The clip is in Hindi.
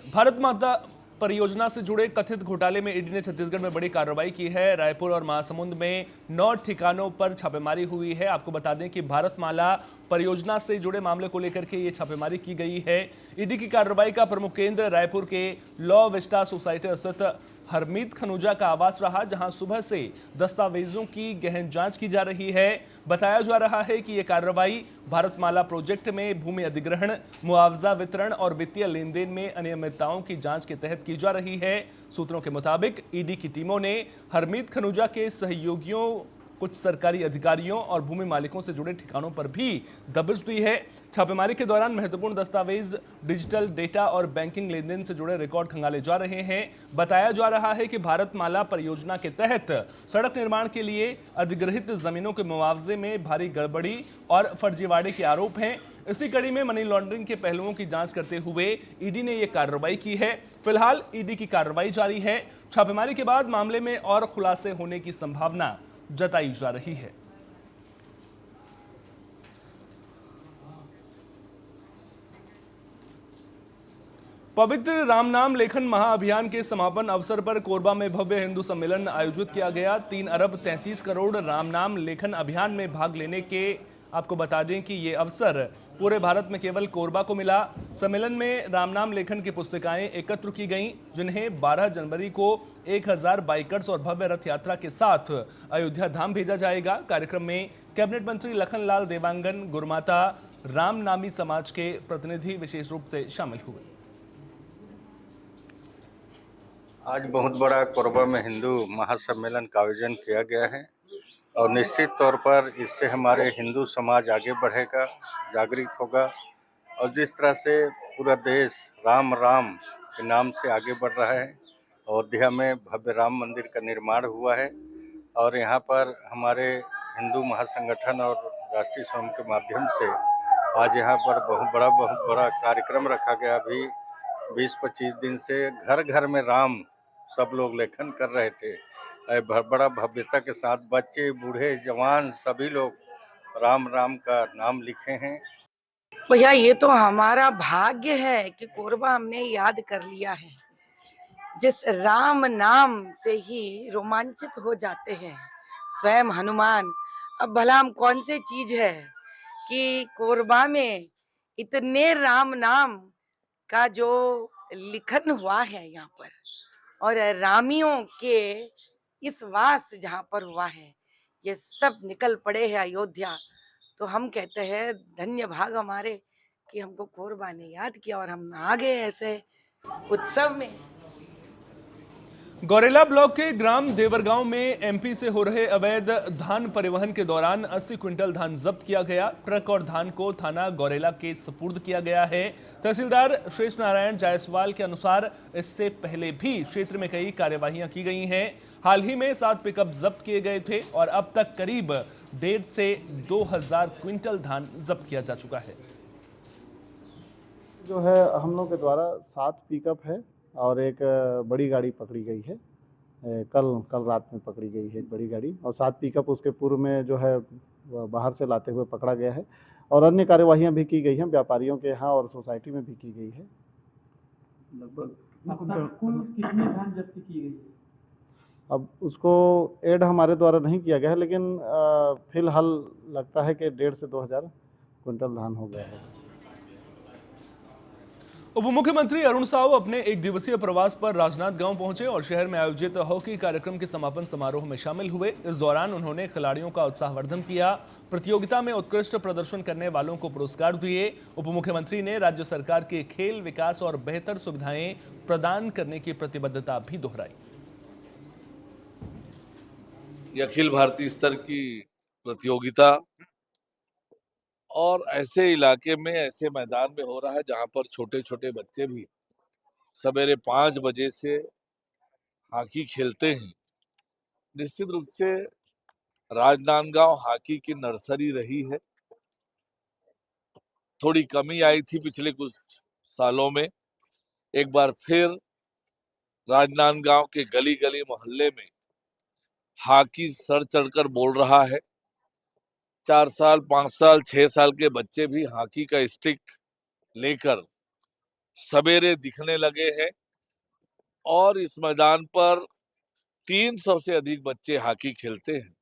भारत माता परियोजना से जुड़े कथित घोटाले में ईडी ने छत्तीसगढ़ में बड़ी कार्रवाई की है। रायपुर और महासमुंद में 9 ठिकानों पर छापेमारी हुई है। आपको बता दें कि भारतमाला परियोजना से जुड़े मामले को लेकर के ये छापेमारी की गई है। ईडी की कार्रवाई का प्रमुख केंद्र रायपुर के लॉ विस्टा सोसाइटी स्थित हरमीत खनूजा का आवास रहा, जहां सुबह से दस्तावेजों की गहन जांच की जा रही है। बताया जा रहा है कि यह कार्रवाई भारतमाला प्रोजेक्ट में भूमि अधिग्रहण, मुआवजा वितरण और वित्तीय लेन देन में अनियमितताओं की जांच के तहत की जा रही है। सूत्रों के मुताबिक ईडी की टीमों ने हरमीत खनूजा के सहयोगियों, कुछ सरकारी अधिकारियों और भूमि मालिकों से जुड़े ठिकानों पर भी दबिश दी है। छापेमारी के दौरान महत्वपूर्ण दस्तावेज, डिजिटल डेटा और बैंकिंग लेन देन से जुड़े रिकॉर्ड खंगाले जा रहे हैं। बताया जा रहा है कि भारतमाला परियोजना के तहत सड़क निर्माण के लिए अधिग्रहित जमीनों के मुआवजे में भारी गड़बड़ी और फर्जीवाड़े के आरोप हैं। इसी कड़ी में मनी लॉन्ड्रिंग के पहलुओं की जांच करते हुए ईडी ने यह कार्रवाई की है। फिलहाल ईडी की कार्रवाई जारी है। छापेमारी के बाद मामले में और खुलासे होने की संभावना जताई जा रही है। पवित्र राम नाम लेखन महाअभियान के समापन अवसर पर कोरबा में भव्य हिंदू सम्मेलन आयोजित किया गया। 3 अरब 33 करोड़ राम नाम लेखन अभियान में भाग लेने के आपको बता दें कि ये अवसर पूरे भारत में केवल कोरबा को मिला। सम्मेलन में राम नाम लेखन की पुस्तिकाएं एकत्र की गईं, जिन्हें 12 जनवरी को 1000 बाइकर्स और भव्य रथ यात्रा के साथ अयोध्या धाम भेजा जाएगा। कार्यक्रम में कैबिनेट मंत्री लखनलाल देवांगन, गुरमाता रामनामी समाज के प्रतिनिधि विशेष रूप से शामिल हुए। आज बहुत बड़ा कोरबा में हिंदू महासम्मेलन का आयोजन किया गया है और निश्चित तौर पर इससे हमारे हिंदू समाज आगे बढ़ेगा, जागृत होगा और जिस तरह से पूरा देश राम राम के नाम से आगे बढ़ रहा है। अयोध्या में भव्य राम मंदिर का निर्माण हुआ है और यहाँ पर हमारे हिंदू महासंगठन और राष्ट्रीय स्वयं के माध्यम से आज यहाँ पर बहुत बड़ा कार्यक्रम रखा गया। अभी 20-25 दिन से घर घर में राम सब लोग लेखन कर रहे थे। बड़ा भव्यता के साथ बच्चे, बूढ़े, जवान सभी लोग राम राम का नाम लिखे हैं। भैया ये तो हमारा भाग्य है कि कोरबा हमने याद कर लिया है। जिस राम नाम से ही रोमांचित हो जाते हैं स्वयं हनुमान। अब भला हम कौन से चीज है कि कोरबा में इतने राम नाम का जो लिखन हुआ है यहाँ पर, और रामियों के इस वास जहाँ पर हुआ है, ये सब निकल पड़े हैं अयोध्या। तो हम कहते हैं धन्य भाग हमारे कि हमको कोरबा ने याद किया और हम आ गए ऐसे उत्सव में। गौरेला ब्लॉक के ग्राम देवरगांव में एमपी से हो रहे अवैध धान परिवहन के दौरान 80 क्विंटल धान जब्त किया गया। ट्रक और धान को थाना गौरेला के सुपुर्द किया गया है। तहसीलदार शेष नारायण जायसवाल के अनुसार इससे पहले भी क्षेत्र में कई कार्यवाहियां की गई हैं। हाल ही में 7 पिकअप जब्त किए गए थे और अब तक करीब 1.5 से 2000 क्विंटल धान जब्त किया जा चुका है। जो है हम लोग के द्वारा 7 पिकअप है और एक बड़ी गाड़ी पकड़ी गई है। कल रात में पकड़ी गई है एक बड़ी गाड़ी, और 7 पिकअप उसके पूर्व में जो है बाहर से लाते हुए पकड़ा गया है। और अन्य कार्यवाहियां भी की गई हैं, व्यापारियों के यहाँ और सोसाइटी में भी की गई है। लगभग कुल कितनी धान जब्ती की गई? अब उसको ऐड हमारे द्वारा नहीं किया गया है, लेकिन फिलहाल लगता है कि 1.5 से 2000 क्विंटल धान हो गया है। उप मुख्यमंत्री अरुण साव अपने 1 दिवसीय प्रवास पर राजनांदगांव पहुंचे और शहर में आयोजित हॉकी कार्यक्रम के समापन समारोह में शामिल हुए। इस दौरान उन्होंने खिलाड़ियों का उत्साहवर्धन किया। प्रतियोगिता में उत्कृष्ट प्रदर्शन करने वालों को पुरस्कार दिए। उप मुख्यमंत्री ने राज्य सरकार के खेल विकास और बेहतर सुविधाएं प्रदान करने की प्रतिबद्धता भी दोहराई। अखिल भारतीय स्तर की प्रतियोगिता और ऐसे इलाके में, ऐसे मैदान में हो रहा है जहां पर छोटे छोटे बच्चे भी सवेरे 5 बजे से हॉकी खेलते हैं। निश्चित रूप से राजनांदगांव हॉकी की नर्सरी रही है। थोड़ी कमी आई थी पिछले कुछ सालों में। एक बार फिर राजनांदगांव के गली गली मोहल्ले में हॉकी सर चढ़कर बोल रहा है। 4 साल, 5 साल, 6 साल के बच्चे भी हॉकी का स्टिक लेकर सवेरे दिखने लगे हैं और इस मैदान पर 300 से अधिक बच्चे हॉकी खेलते हैं।